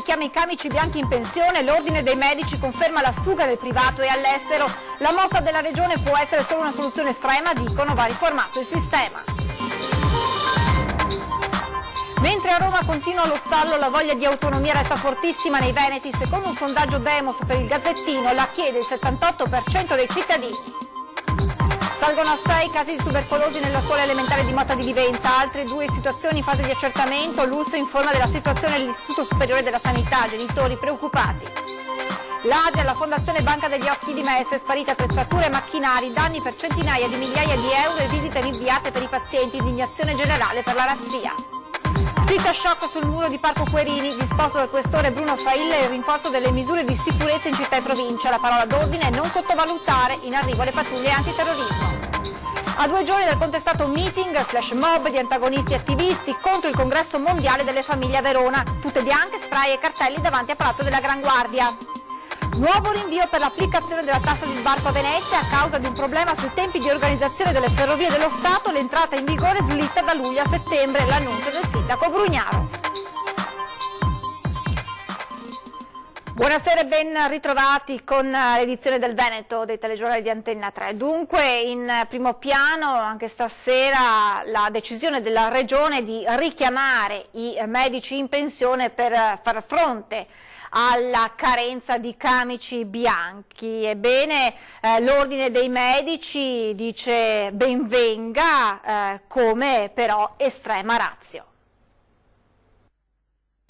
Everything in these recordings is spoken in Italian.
richiama i camici bianchi in pensione, l'ordine dei medici conferma la fuga del privato e all'estero. La mossa della regione può essere solo una soluzione estrema, dicono, va riformato il sistema. Mentre a Roma continua lo stallo, la voglia di autonomia resta fortissima nei Veneti. Secondo un sondaggio Demos per il Gazzettino, la chiede il 78% dei cittadini. Salgono a 6 casi di tubercolosi nella scuola elementare di Motta di Livenza, altre 2 situazioni in fase di accertamento. L'ULSS informa della situazione dell'Istituto Superiore della Sanità, genitori preoccupati. L'Adria, la Fondazione Banca degli Occhi di Mestre, sparite attrezzature e macchinari, danni per centinaia di migliaia di euro e visite rinviate per i pazienti, indignazione generale per la razzia. Scritta shock sul muro di Parco Querini, disposto dal questore Bruno Failla il rinforzo delle misure di sicurezza in città e provincia. La parola d'ordine è non sottovalutare, in arrivo le pattuglie antiterrorismo. A 2 giorni dal contestato meeting, flash mob di antagonisti e attivisti contro il congresso mondiale delle famiglie a Verona, tutte bianche, spray e cartelli davanti a Palazzo della Gran Guardia. Nuovo rinvio per l'applicazione della tassa di sbarco a Venezia a causa di un problema sui tempi di organizzazione delle ferrovie dello Stato. L'entrata in vigore slitta da luglio a settembre, l'annuncio del sindaco Brugnaro. Buonasera e ben ritrovati con l'edizione del Veneto dei telegiornali di Antenna 3. Dunque in primo piano anche stasera la decisione della Regione di richiamare i medici in pensione per far fronte alla carenza di camici bianchi. Ebbene, l'ordine dei medici dice ben venga, come però estrema ratio.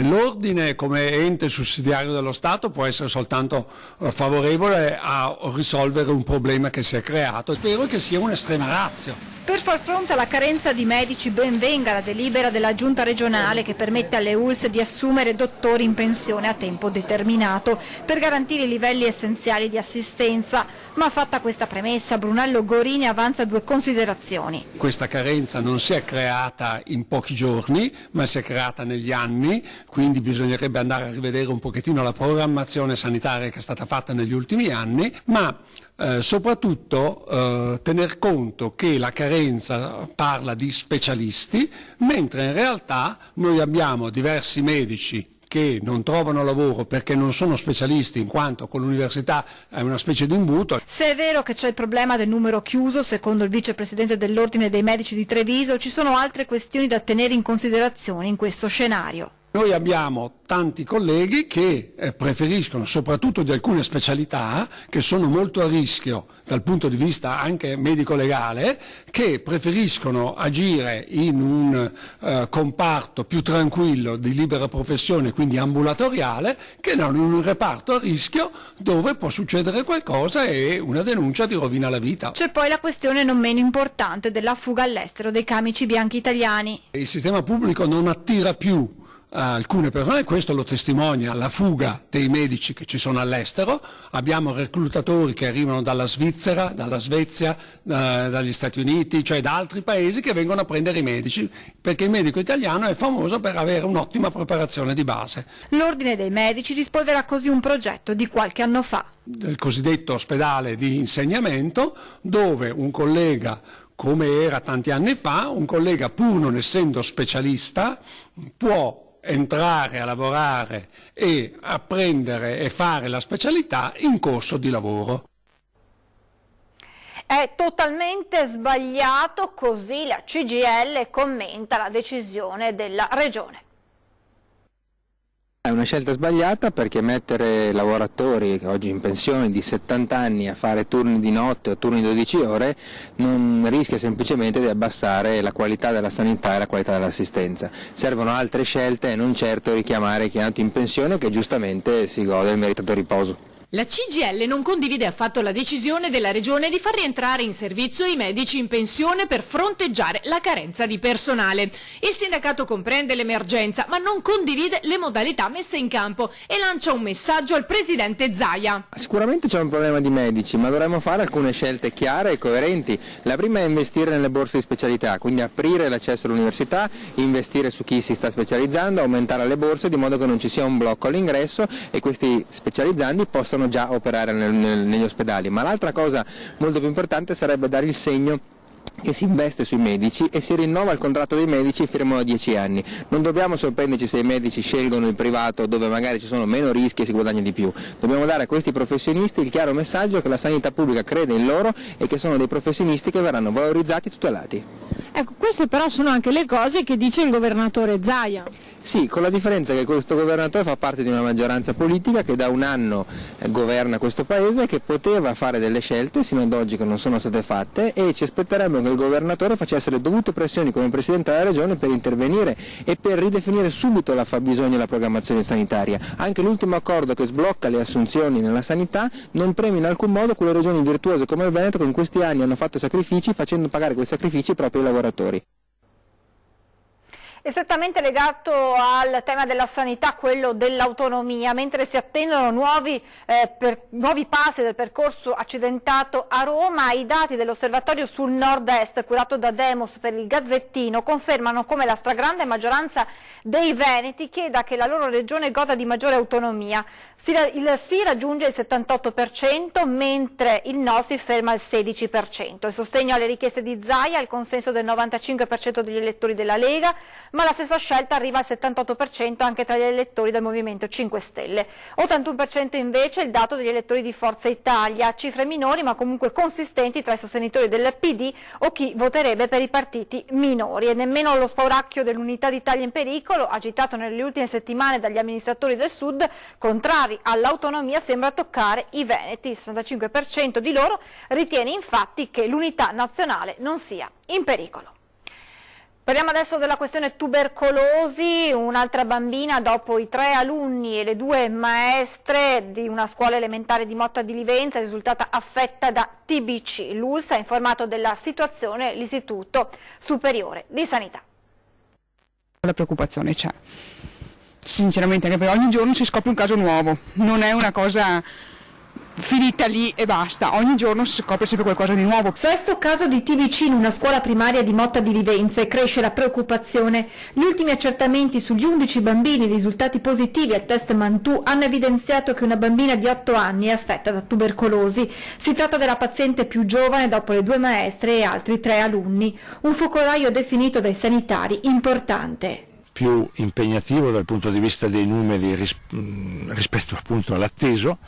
L'ordine come ente sussidiario dello Stato può essere soltanto favorevole a risolvere un problema che si è creato. Spero che sia un'estrema ratio. Per far fronte alla carenza di medici ben venga la delibera della Giunta regionale che permette alle ULSS di assumere dottori in pensione a tempo determinato per garantire i livelli essenziali di assistenza. Ma fatta questa premessa, Brunello Gorini avanza 2 considerazioni. Questa carenza non si è creata in pochi giorni, ma si è creata negli anni, quindi bisognerebbe andare a rivedere un pochettino la programmazione sanitaria che è stata fatta negli ultimi anni, ma soprattutto tener conto che la carenza parla di specialisti, mentre in realtà noi abbiamo diversi medici che non trovano lavoro perché non sono specialisti, in quanto con l'università è una specie di imbuto. Se è vero che c'è il problema del numero chiuso, secondo il vicepresidente dell'Ordine dei Medici di Treviso, ci sono altre questioni da tenere in considerazione in questo scenario. Noi abbiamo tanti colleghi che preferiscono, soprattutto di alcune specialità, che sono molto a rischio dal punto di vista anche medico-legale, che preferiscono agire in un comparto più tranquillo di libera professione, quindi ambulatoriale, che non in un reparto a rischio dove può succedere qualcosa e una denuncia ti rovina la vita. C'è poi la questione non meno importante della fuga all'estero dei camici bianchi italiani. Il sistema pubblico non attira più alcune persone, questo lo testimonia la fuga dei medici che ci sono all'estero. Abbiamo reclutatori che arrivano dalla Svizzera, dalla Svezia, dagli Stati Uniti, cioè da altri paesi che vengono a prendere i medici, perché il medico italiano è famoso per avere un'ottima preparazione di base. L'Ordine dei Medici rispolverà così un progetto di qualche anno fa. Del cosiddetto ospedale di insegnamento, dove un collega, come era tanti anni fa, un collega pur non essendo specialista può entrare a lavorare e apprendere e fare la specialità in corso di lavoro. È totalmente sbagliato, così la CGIL commenta la decisione della Regione. È una scelta sbagliata perché mettere lavoratori che oggi in pensione di 70 anni a fare turni di notte o turni di 12 ore non rischia semplicemente di abbassare la qualità della sanità e la qualità dell'assistenza. Servono altre scelte e non certo richiamare chi è andato in pensione che giustamente si gode del meritato riposo. La CGIL non condivide affatto la decisione della Regione di far rientrare in servizio i medici in pensione per fronteggiare la carenza di personale. Il sindacato comprende l'emergenza ma non condivide le modalità messe in campo e lancia un messaggio al presidente Zaia. Sicuramente c'è un problema di medici, ma dovremmo fare alcune scelte chiare e coerenti. La prima è investire nelle borse di specialità, quindi aprire l'accesso all'università, investire su chi si sta specializzando, aumentare le borse di modo che non ci sia un blocco all'ingresso e questi specializzandi possano già operare negli ospedali. Ma l'altra cosa molto più importante sarebbe dare il segno che si investe sui medici e si rinnova il contratto dei medici firmano a 10 anni. Non dobbiamo sorprenderci se i medici scelgono il privato dove magari ci sono meno rischi e si guadagna di più. Dobbiamo dare a questi professionisti il chiaro messaggio che la sanità pubblica crede in loro e che sono dei professionisti che verranno valorizzati e tutelati. Ecco, queste però sono anche le cose che dice il governatore Zaia. Sì, con la differenza che questo governatore fa parte di una maggioranza politica che da un anno governa questo paese e che poteva fare delle scelte sino ad oggi che non sono state fatte, e ci aspetteremmo che il governatore facesse le dovute pressioni come Presidente della Regione per intervenire e per ridefinire subito la fabbisogno e la programmazione sanitaria. Anche l'ultimo accordo che sblocca le assunzioni nella sanità non premia in alcun modo quelle regioni virtuose come il Veneto che in questi anni hanno fatto sacrifici facendo pagare quei sacrifici proprio ai lavoratori. È strettamente legato al tema della sanità, quello dell'autonomia, mentre si attendono nuovi passi del percorso accidentato a Roma. I dati dell'osservatorio sul nord-est, curato da Demos per il Gazzettino, confermano come la stragrande maggioranza dei veneti chieda che la loro regione goda di maggiore autonomia. Il sì raggiunge il 78%, mentre il no si ferma al 16%. Il sostegno alle richieste di Zaia ha il consenso del 95% degli elettori della Lega, ma la stessa scelta arriva al 78% anche tra gli elettori del Movimento 5 Stelle. 81% invece il dato degli elettori di Forza Italia, cifre minori ma comunque consistenti tra i sostenitori del PD o chi voterebbe per i partiti minori. E nemmeno lo spauracchio dell'unità d'Italia in pericolo, agitato nelle ultime settimane dagli amministratori del Sud, contrari all'autonomia, sembra toccare i veneti. Il 65% di loro ritiene infatti che l'unità nazionale non sia in pericolo. Parliamo adesso della questione tubercolosi. Un'altra bambina, dopo i 3 alunni e le 2 maestre di una scuola elementare di Motta di Livenza, è risultata affetta da TBC. L'ULSS ha informato della situazione l'Istituto Superiore di Sanità. La preoccupazione c'è, sinceramente, anche perché ogni giorno si scopre un caso nuovo, non è una cosa finita lì e basta, ogni giorno si scopre sempre qualcosa di nuovo. Sesto caso di TBC in una scuola primaria di Motta di Livenza e cresce la preoccupazione. Gli ultimi accertamenti sugli 11 bambini risultati positivi al test Mantù hanno evidenziato che una bambina di 8 anni è affetta da tubercolosi. Si tratta della paziente più giovane dopo le 2 maestre e altri 3 alunni. Un focolaio definito dai sanitari importante. Più impegnativo dal punto di vista dei numeri rispetto appunto all'atteso.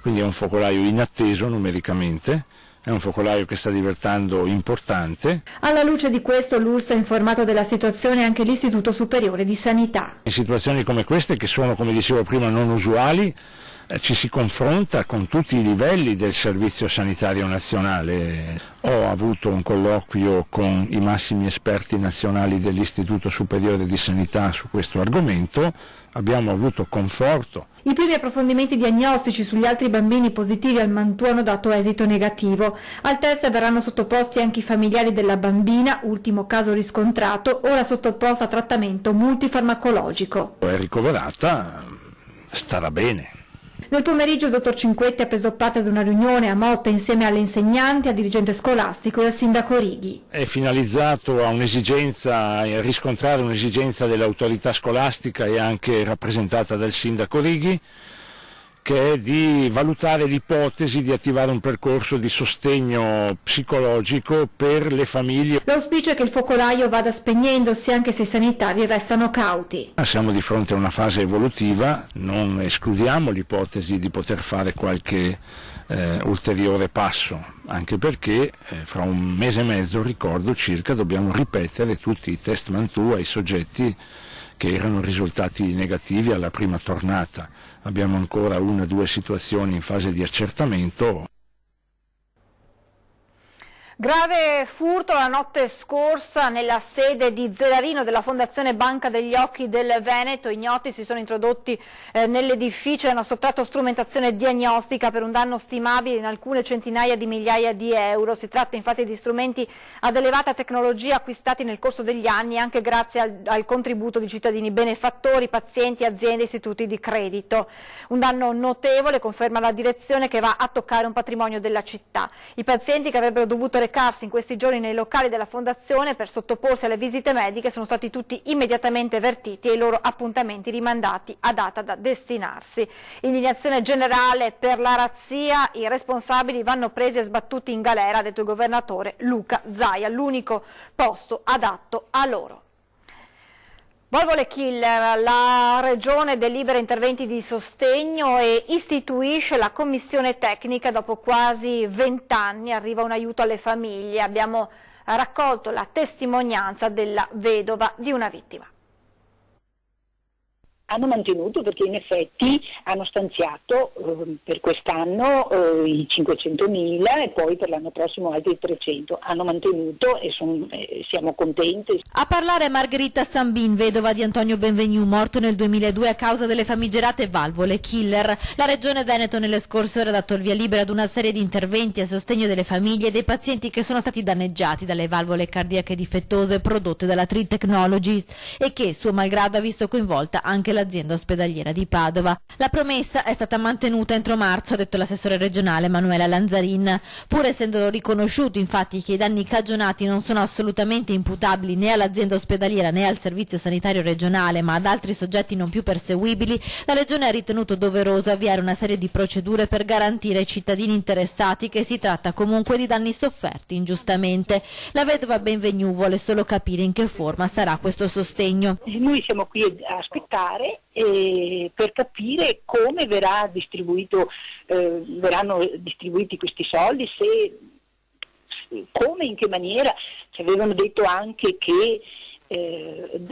Quindi è un focolaio inatteso numericamente, è un focolaio che sta diventando importante. Alla luce di questo l'ULSS ha informato della situazione anche l'Istituto Superiore di Sanità. In situazioni come queste, che sono, come dicevo prima, non usuali, ci si confronta con tutti i livelli del Servizio Sanitario Nazionale. Ho avuto un colloquio con i massimi esperti nazionali dell'Istituto Superiore di Sanità su questo argomento, abbiamo avuto conforto. I primi approfondimenti diagnostici sugli altri bambini positivi al Mantù hanno dato esito negativo. Al test verranno sottoposti anche i familiari della bambina, ultimo caso riscontrato, ora sottoposta a trattamento multifarmacologico. È ricoverata, starà bene. Nel pomeriggio il dottor Cinquetti ha preso parte ad una riunione a Motta insieme alle insegnanti, al dirigente scolastico e al sindaco Righi. È finalizzato a un'esigenza, a riscontrare un'esigenza dell'autorità scolastica e anche rappresentata dal sindaco Righi, che è di valutare l'ipotesi di attivare un percorso di sostegno psicologico per le famiglie. L'auspicio è che il focolaio vada spegnendosi anche se i sanitari restano cauti. Siamo di fronte a una fase evolutiva, non escludiamo l'ipotesi di poter fare qualche ulteriore passo, anche perché fra un mese e mezzo, ricordo circa, dobbiamo ripetere tutti i test Mantù ai soggetti che erano risultati negativi alla prima tornata. Abbiamo ancora 1 o 2 situazioni in fase di accertamento. Grave furto la notte scorsa nella sede di Zelarino della Fondazione Banca degli Occhi del Veneto. Ignoti si sono introdotti nell'edificio e hanno sottratto strumentazione diagnostica per un danno stimabile in alcune centinaia di migliaia di euro. Si tratta infatti di strumenti ad elevata tecnologia acquistati nel corso degli anni anche grazie al contributo di cittadini benefattori, pazienti, aziende e istituti di credito. Un danno notevole, conferma la direzione, che va a toccare un patrimonio della città. I pazienti che avrebbero dovuto recarsi in questi giorni nei locali della Fondazione per sottoporsi alle visite mediche sono stati tutti immediatamente avvertiti e i loro appuntamenti rimandati a data da destinarsi. Indignazione generale per la razzia, i responsabili vanno presi e sbattuti in galera, ha detto il governatore Luca Zaia, l'unico posto adatto a loro. Valvole Killer, la Regione delibera interventi di sostegno e istituisce la commissione tecnica. Dopo quasi 20 anni arriva un aiuto alle famiglie. Abbiamo raccolto la testimonianza della vedova di una vittima. Hanno mantenuto, perché in effetti hanno stanziato per quest'anno i 500.000 e poi per l'anno prossimo altri 300. Hanno mantenuto e siamo contenti. A parlare Margherita Sambin, vedova di Antonio Benvenu, morto nel 2002 a causa delle famigerate valvole Killer. La Regione Veneto nelle scorse ore ha dato il via libera ad una serie di interventi a sostegno delle famiglie e dei pazienti che sono stati danneggiati dalle valvole cardiache difettose prodotte dalla Tree Technologies e che, suo malgrado, ha visto coinvolta anche l'azienda ospedaliera di Padova. La promessa è stata mantenuta entro marzo, ha detto l'assessore regionale Manuela Lanzarin. Pur essendo riconosciuto infatti che i danni cagionati non sono assolutamente imputabili né all'azienda ospedaliera né al servizio sanitario regionale, ma ad altri soggetti non più perseguibili, la Regione ha ritenuto doveroso avviare una serie di procedure per garantire ai cittadini interessati che si tratta comunque di danni sofferti ingiustamente. La vedova Benvenu vuole solo capire in che forma sarà questo sostegno. Noi siamo qui a aspettare per capire come verranno distribuiti questi soldi, come, in che maniera. Ci avevano detto anche che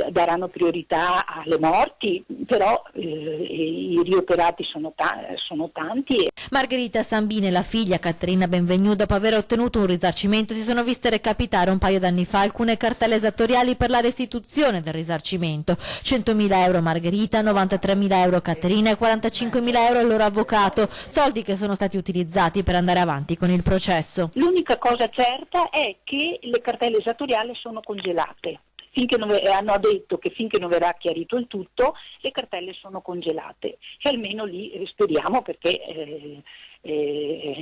daranno priorità alle morti, però i rioperati sono tanti. Margherita Sambini e la figlia Caterina Benvenu, dopo aver ottenuto un risarcimento, si sono viste recapitare un paio d'anni fa alcune cartelle esattoriali per la restituzione del risarcimento. 100.000 euro Margherita, 93.000 euro Caterina e 45.000 euro il loro avvocato, soldi che sono stati utilizzati per andare avanti con il processo. L'unica cosa certa è che le cartelle esattoriali sono congelate. Hanno detto che finché non verrà chiarito il tutto, le cartelle sono congelate, e almeno lì speriamo, perché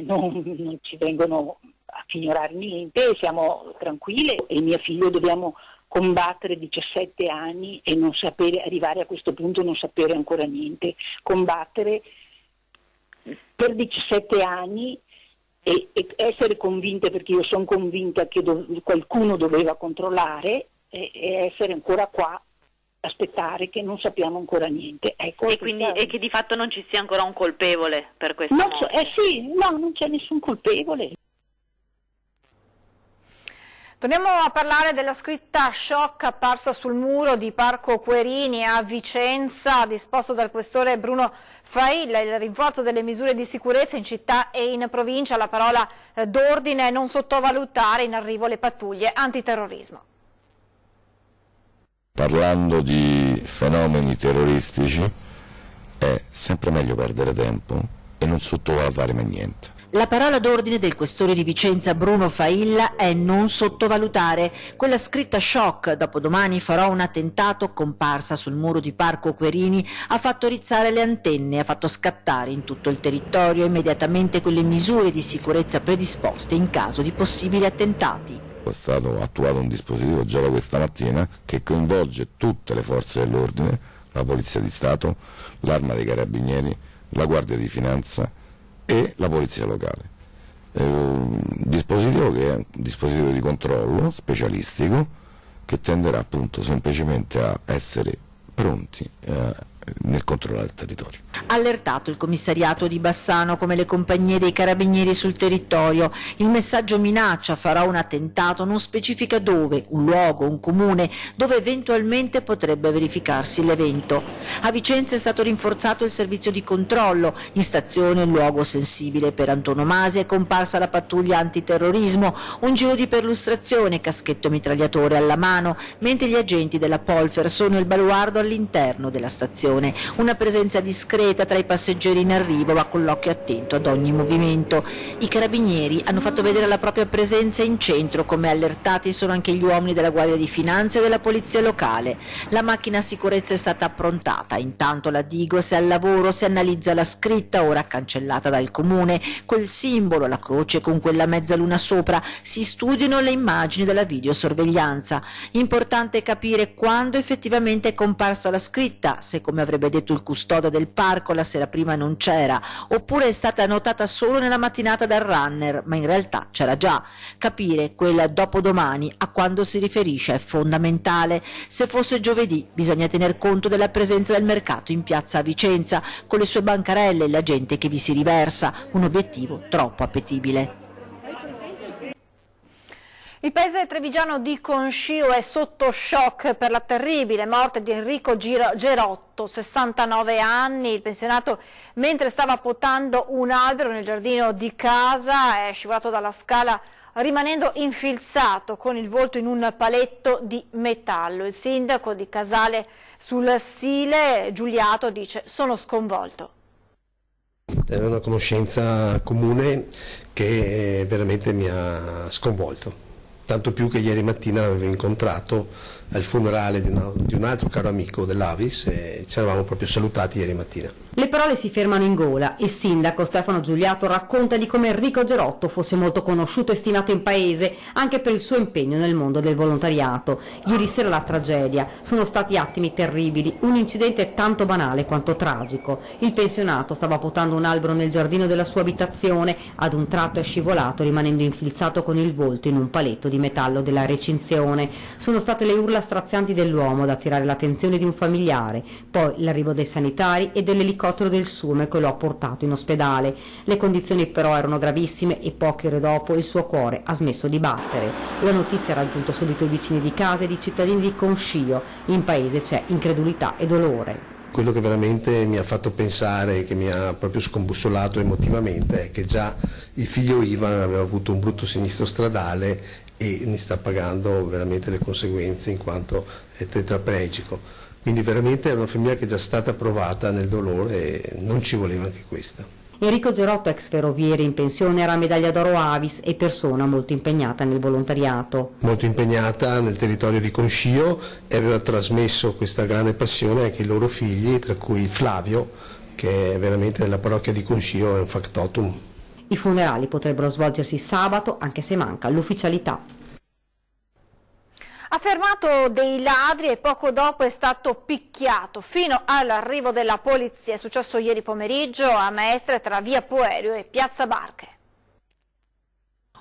non ci vengono a pignorare niente, siamo tranquilli, e mio figlio dobbiamo combattere 17 anni e non sapere, arrivare a questo punto non sapere ancora niente, combattere per 17 anni e essere convinte, perché io sono convinta che qualcuno doveva controllare, e essere ancora qua, aspettare, che non sappiamo ancora niente. Ecco, e che di fatto non ci sia ancora un colpevole per questo? Non c'è nessun colpevole. Torniamo a parlare della scritta shock apparsa sul muro di Parco Querini a Vicenza, disposto dal questore Bruno Failla, il rinforzo delle misure di sicurezza in città e in provincia. La parola d'ordine: non sottovalutare, in arrivo le pattuglie antiterrorismo. Parlando di fenomeni terroristici è sempre meglio perdere tempo e non sottovalutare mai niente. La parola d'ordine del questore di Vicenza Bruno Failla è non sottovalutare. Quella scritta shock, dopodomani farò un attentato, comparsa sul muro di Parco Querini, ha fatto rizzare le antenne, ha fatto scattare in tutto il territorio immediatamente quelle misure di sicurezza predisposte in caso di possibili attentati. È stato attuato un dispositivo già da questa mattina che coinvolge tutte le forze dell'ordine, la Polizia di Stato, l'Arma dei Carabinieri, la Guardia di Finanza e la Polizia Locale. Un dispositivo che è un dispositivo di controllo specialistico che tenderà appunto semplicemente a essere pronti nel controllare il territorio. Allertato il commissariato di Bassano come le compagnie dei carabinieri sul territorio. Il messaggio minaccia, farò un attentato, non specifica dove, un luogo, un comune, dove eventualmente potrebbe verificarsi l'evento. A Vicenza è stato rinforzato il servizio di controllo, in stazione il luogo sensibile per antonomasia è comparsa la pattuglia antiterrorismo, un giro di perlustrazione, caschetto mitragliatore alla mano, mentre gli agenti della Polfer sono il baluardo all'interno della stazione. Una presenza discreta discreta tra i passeggeri in arrivo, ma con l'occhio attento ad ogni movimento. I carabinieri hanno fatto vedere la propria presenza in centro, come allertati sono anche gli uomini della Guardia di Finanza e della Polizia Locale. La macchina sicurezza è stata approntata, intanto la Digos è al lavoro, si analizza la scritta ora cancellata dal comune, quel simbolo, la croce con quella mezzaluna sopra, si studiano le immagini della videosorveglianza. Importante capire quando effettivamente è comparsa la scritta, se come avrebbe detto il custode del parco la sera prima non c'era, oppure è stata annotata solo nella mattinata dal runner, ma in realtà c'era già. Capire quel dopodomani a quando si riferisce è fondamentale. Se fosse giovedì bisogna tener conto della presenza del mercato in piazza Vicenza, con le sue bancarelle e la gente che vi si riversa, un obiettivo troppo appetibile. Il paese trevigiano di Concio è sotto shock per la terribile morte di Enrico Gerotto, 69 anni. Il pensionato, mentre stava potando un albero nel giardino di casa, è scivolato dalla scala rimanendo infilzato con il volto in un paletto di metallo. Il sindaco di Casale sul Sile, Giuliato, dice: sono sconvolto. Era una conoscenza comune che veramente mi ha sconvolto. Tanto più che ieri mattina l'avevo incontrato al funerale di un altro caro amico dell'Avis e ci eravamo proprio salutati ieri mattina. Le parole si fermano in gola. Il sindaco Stefano Giuliato racconta di come Enrico Gerotto fosse molto conosciuto e stimato in paese anche per il suo impegno nel mondo del volontariato. Ieri sera la tragedia. Sono stati attimi terribili, un incidente tanto banale quanto tragico. Il pensionato stava potando un albero nel giardino della sua abitazione, ad un tratto è scivolato rimanendo infilzato con il volto in un paletto di metallo della recinzione. Sono state le urla strazianti dell'uomo ad attirare l'attenzione di un familiare, poi l'arrivo dei sanitari e dell'elicottero del SUME che lo ha portato in ospedale. Le condizioni però erano gravissime e poche ore dopo il suo cuore ha smesso di battere. La notizia ha raggiunto subito i vicini di casa e i cittadini di Concio. In paese c'è incredulità e dolore. Quello che veramente mi ha fatto pensare, che mi ha proprio scombussolato emotivamente, è che già il figlio Ivan aveva avuto un brutto sinistro stradale e ne sta pagando veramente le conseguenze in quanto è tetraplegico. Quindi veramente era una famiglia che è già stata provata nel dolore e non ci voleva anche questa. Enrico Gerotto, ex ferroviere in pensione, era medaglia d'oro Avis e persona molto impegnata nel volontariato. Molto impegnata nel territorio di Concio e aveva trasmesso questa grande passione anche ai loro figli, tra cui Flavio, che è veramente nella parrocchia di Concio è un factotum. I funerali potrebbero svolgersi sabato, anche se manca l'ufficialità. Ha fermato dei ladri e poco dopo è stato picchiato fino all'arrivo della polizia. È successo ieri pomeriggio a Mestre tra via Puerio e piazza Barche.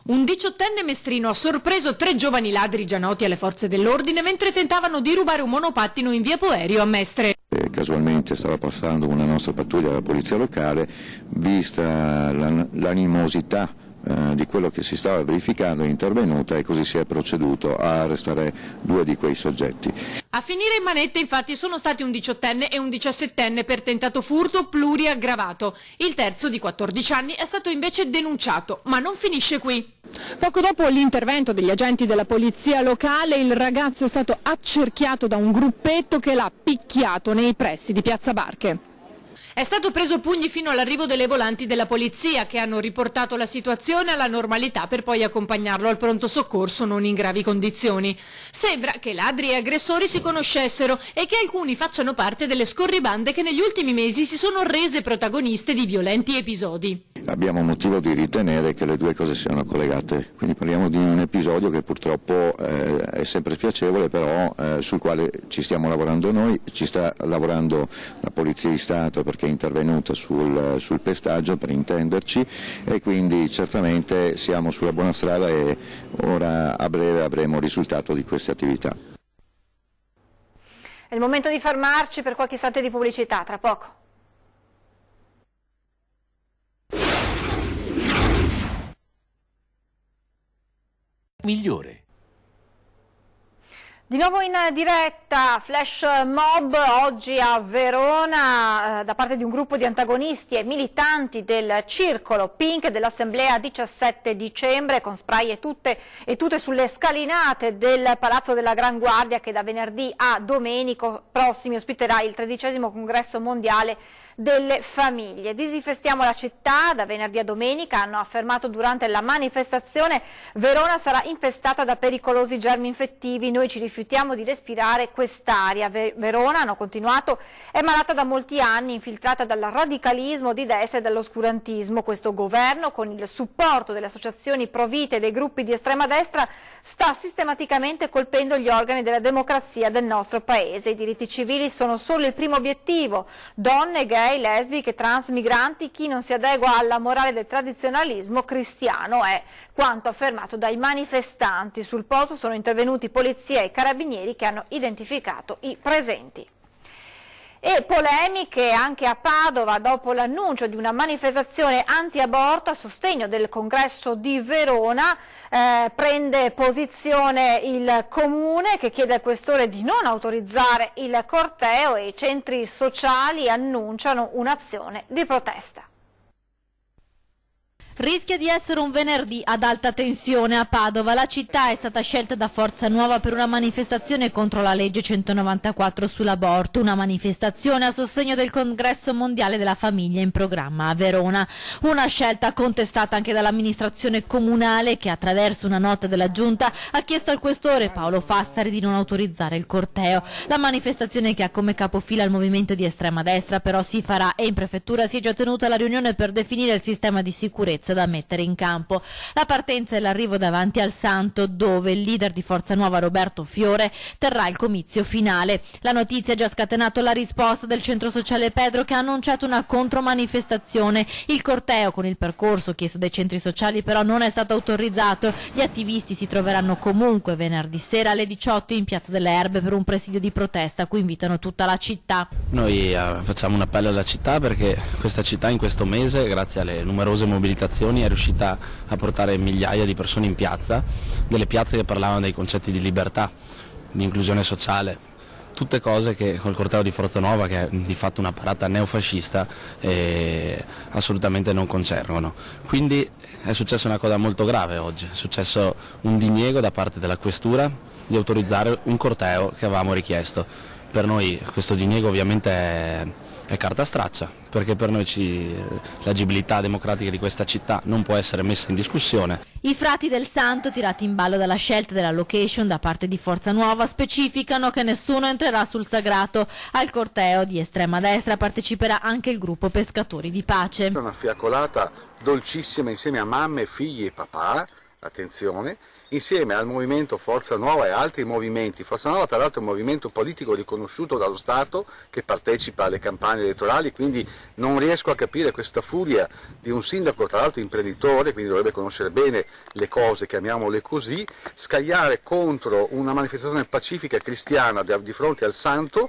Un 18enne mestrino ha sorpreso 3 giovani ladri già noti alle forze dell'ordine mentre tentavano di rubare un monopattino in via Puerio a Mestre. Casualmente stava passando una nostra pattuglia della polizia locale, vista l'animosità di quello che si stava verificando, è intervenuta e così si è proceduto a arrestare 2 di quei soggetti. A finire in manette infatti sono stati un 18enne e un 17enne per tentato furto pluriaggravato. Il terzo di 14 anni è stato invece denunciato, ma non finisce qui. Poco dopo l'intervento degli agenti della polizia locale, il ragazzo è stato accerchiato da un gruppetto che l'ha picchiato nei pressi di piazza Barche. È stato preso a pugni fino all'arrivo delle volanti della polizia che hanno riportato la situazione alla normalità per poi accompagnarlo al pronto soccorso non in gravi condizioni. Sembra che ladri e aggressori si conoscessero e che alcuni facciano parte delle scorribande che negli ultimi mesi si sono rese protagoniste di violenti episodi. Abbiamo motivo di ritenere che le 2 cose siano collegate, quindi parliamo di un episodio che purtroppo è sempre spiacevole, però sul quale ci stiamo lavorando noi, ci sta lavorando la Polizia di Stato perché è intervenuta sul pestaggio, per intenderci, e quindi certamente siamo sulla buona strada e ora a breve avremo il risultato di queste attività. È il momento di fermarci per qualche istante di pubblicità, tra poco. Migliore. Di nuovo in diretta Flash Mob oggi a Verona da parte di un gruppo di antagonisti e militanti del Circolo Pink dell'Assemblea 17 dicembre con spray e tutte sulle scalinate del Palazzo della Gran Guardia che da venerdì a domenico prossimi ospiterà il 13° congresso mondiale delle famiglie. Disinfestiamo la città, da venerdì a domenica hanno affermato durante la manifestazione. Verona sarà infestata da pericolosi germi infettivi, noi ci rifiutiamo di respirare quest'aria. Verona, hanno continuato, è malata da molti anni, infiltrata dal radicalismo di destra e dall'oscurantismo. Questo governo, con il supporto delle associazioni pro-vita e dei gruppi di estrema destra, sta sistematicamente colpendo gli organi della democrazia del nostro paese. I diritti civili sono solo il primo obiettivo. Donne, gay, lesbiche, trans, migranti, chi non si adegua alla morale del tradizionalismo cristiano, è quanto affermato dai manifestanti. Sul posto sono intervenuti polizia e carabinieri che hanno identificato i presenti. E polemiche anche a Padova dopo l'annuncio di una manifestazione anti-aborto a sostegno del congresso di Verona. Prende posizione il comune che chiede al questore di non autorizzare il corteo e i centri sociali annunciano un'azione di protesta. Rischia di essere un venerdì ad alta tensione a Padova. La città è stata scelta da Forza Nuova per una manifestazione contro la legge 194 sull'aborto, una manifestazione a sostegno del congresso mondiale della famiglia in programma a Verona. Una scelta contestata anche dall'amministrazione comunale che attraverso una nota della giunta ha chiesto al questore Paolo Fastari di non autorizzare il corteo. La manifestazione, che ha come capofila il movimento di estrema destra, però si farà, e in prefettura si è già tenuta la riunione per definire il sistema di sicurezza da mettere in campo. La partenza e l'arrivo davanti al Santo, dove il leader di Forza Nuova Roberto Fiore terrà il comizio finale. La notizia ha già scatenato la risposta del centro sociale Pedro, che ha annunciato una contromanifestazione. Il corteo con il percorso chiesto dai centri sociali però non è stato autorizzato. Gli attivisti si troveranno comunque venerdì sera alle 18 in Piazza delle Erbe per un presidio di protesta a cui invitano tutta la città. Noi facciamo un appello alla città perché questa città in questo mese, grazie alle numerose mobilitazioni, è riuscita a portare migliaia di persone in piazza, delle piazze che parlavano dei concetti di libertà, di inclusione sociale, tutte cose che col corteo di Forza Nuova, che è di fatto una parata neofascista, assolutamente non concernono. Quindi è successa una cosa molto grave oggi, è successo un diniego da parte della questura di autorizzare un corteo che avevamo richiesto. Per noi questo diniego ovviamente è carta straccia, perché per noi l'agibilità democratica di questa città non può essere messa in discussione. I frati del Santo, tirati in ballo dalla scelta della location da parte di Forza Nuova, specificano che nessuno entrerà sul sagrato. Al corteo di estrema destra parteciperà anche il gruppo Pescatori di Pace. Una fiaccolata dolcissima insieme a mamme, figli e papà, attenzione, insieme al movimento Forza Nuova e altri movimenti. Forza Nuova tra l'altro è un movimento politico riconosciuto dallo Stato che partecipa alle campagne elettorali, quindi non riesco a capire questa furia di un sindaco, tra l'altro imprenditore, quindi dovrebbe conoscere bene le cose, chiamiamole così, scagliare contro una manifestazione pacifica cristiana di fronte al Santo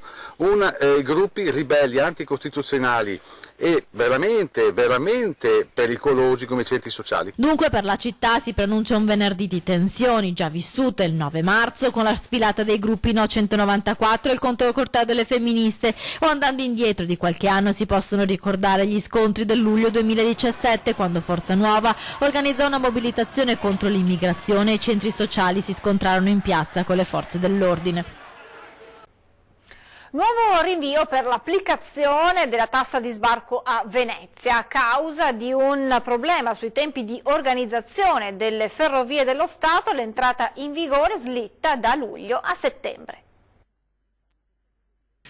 gruppi ribelli anticostituzionali e veramente pericolosi come centri sociali. Dunque per la città si preannuncia un venerdì di tensioni, già vissute il 9 marzo con la sfilata dei gruppi No 194 e il controcorteo delle femministe, o andando indietro di qualche anno si possono ricordare gli scontri del luglio 2017, quando Forza Nuova organizzò una mobilitazione contro l'immigrazione e i centri sociali si scontrarono in piazza con le forze dell'ordine. Nuovo rinvio per l'applicazione della tassa di sbarco a Venezia a causa di un problema sui tempi di organizzazione delle ferrovie dello Stato. L'entrata in vigore slitta da luglio a settembre.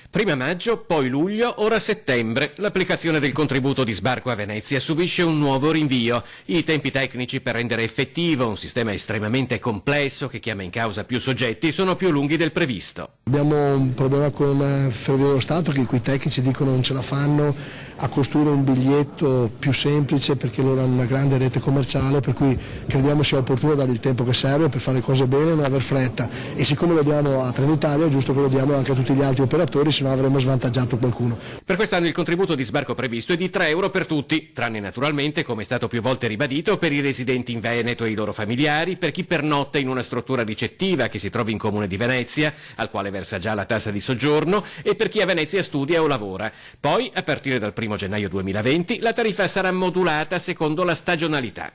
Prima maggio, poi luglio, ora settembre. L'applicazione del contributo di sbarco a Venezia subisce un nuovo rinvio. I tempi tecnici per rendere effettivo un sistema estremamente complesso che chiama in causa più soggetti sono più lunghi del previsto. Abbiamo un problema con Ferrovie dello Stato che i tecnici dicono non ce la fanno a costruire un biglietto più semplice perché loro hanno una grande rete commerciale, per cui crediamo sia opportuno dare il tempo che serve per fare le cose bene e non aver fretta, e siccome lo diamo a Trenitalia è giusto che lo diamo anche a tutti gli altri operatori, se no avremmo svantaggiato qualcuno. Per quest'anno il contributo di sbarco previsto è di €3 per tutti, tranne naturalmente, come è stato più volte ribadito, per i residenti in Veneto e i loro familiari, per chi pernotta in una struttura ricettiva che si trovi in Comune di Venezia, al quale versa già la tassa di soggiorno, e per chi a Venezia studia o lavora. Poi, a partire dal 1 1° gennaio 2020 la tariffa sarà modulata secondo la stagionalità.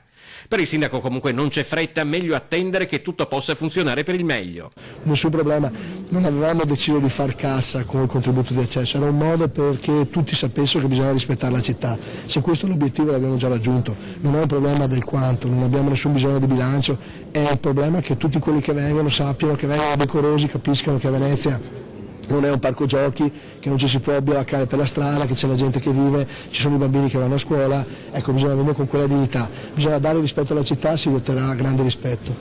Per il sindaco comunque non c'è fretta, meglio attendere che tutto possa funzionare per il meglio. Nessun problema, non avevamo deciso di far cassa con il contributo di accesso, era un modo perché tutti sapessero che bisogna rispettare la città. Se questo è l'obiettivo l'abbiamo già raggiunto, non è un problema del quanto, non abbiamo nessun bisogno di bilancio, è il problema che tutti quelli che vengono sappiano, che vengono decorosi, capiscano che a Venezia non è un parco giochi, che non ci si può abbiaccare per la strada, che c'è la gente che vive, ci sono i bambini che vanno a scuola, ecco, bisogna venire con quella dignità, bisogna dare rispetto alla città, si otterrà grande rispetto.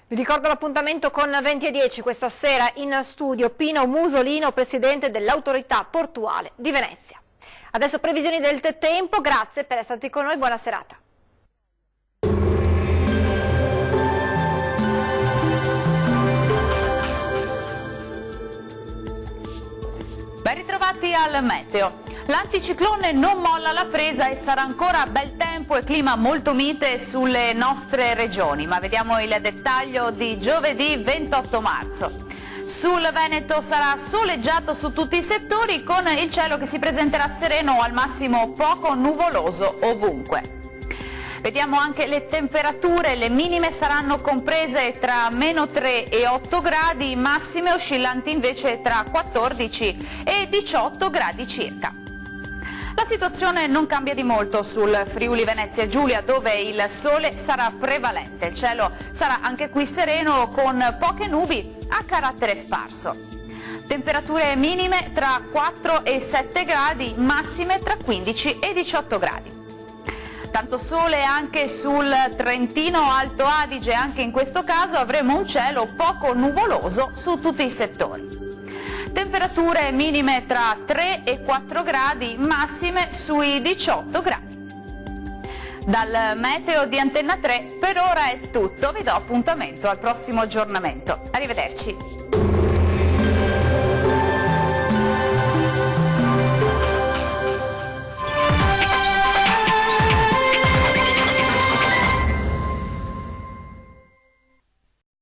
Vi ricordo l'appuntamento con 20:10 questa sera in studio Pino Musolino, presidente dell'autorità portuale di Venezia. Adesso previsioni del tempo, grazie per essere stati con noi, buona serata. Ben ritrovati al meteo. L'anticiclone non molla la presa e sarà ancora bel tempo e clima molto mite sulle nostre regioni, ma vediamo il dettaglio di giovedì 28 marzo. Sul Veneto sarà soleggiato su tutti i settori con il cielo che si presenterà sereno o al massimo poco nuvoloso ovunque. Vediamo anche le temperature, le minime saranno comprese tra -3 e 8 gradi, massime oscillanti invece tra 14 e 18 gradi circa. La situazione non cambia di molto sul Friuli Venezia Giulia, dove il sole sarà prevalente. Il cielo sarà anche qui sereno con poche nubi a carattere sparso. Temperature minime tra 4 e 7 gradi, massime tra 15 e 18 gradi. Tanto sole anche sul Trentino Alto Adige, anche in questo caso avremo un cielo poco nuvoloso su tutti i settori. Temperature minime tra 3 e 4 gradi, massime sui 18 gradi. Dal meteo di Antenna 3 per ora è tutto, vi do appuntamento al prossimo aggiornamento. Arrivederci.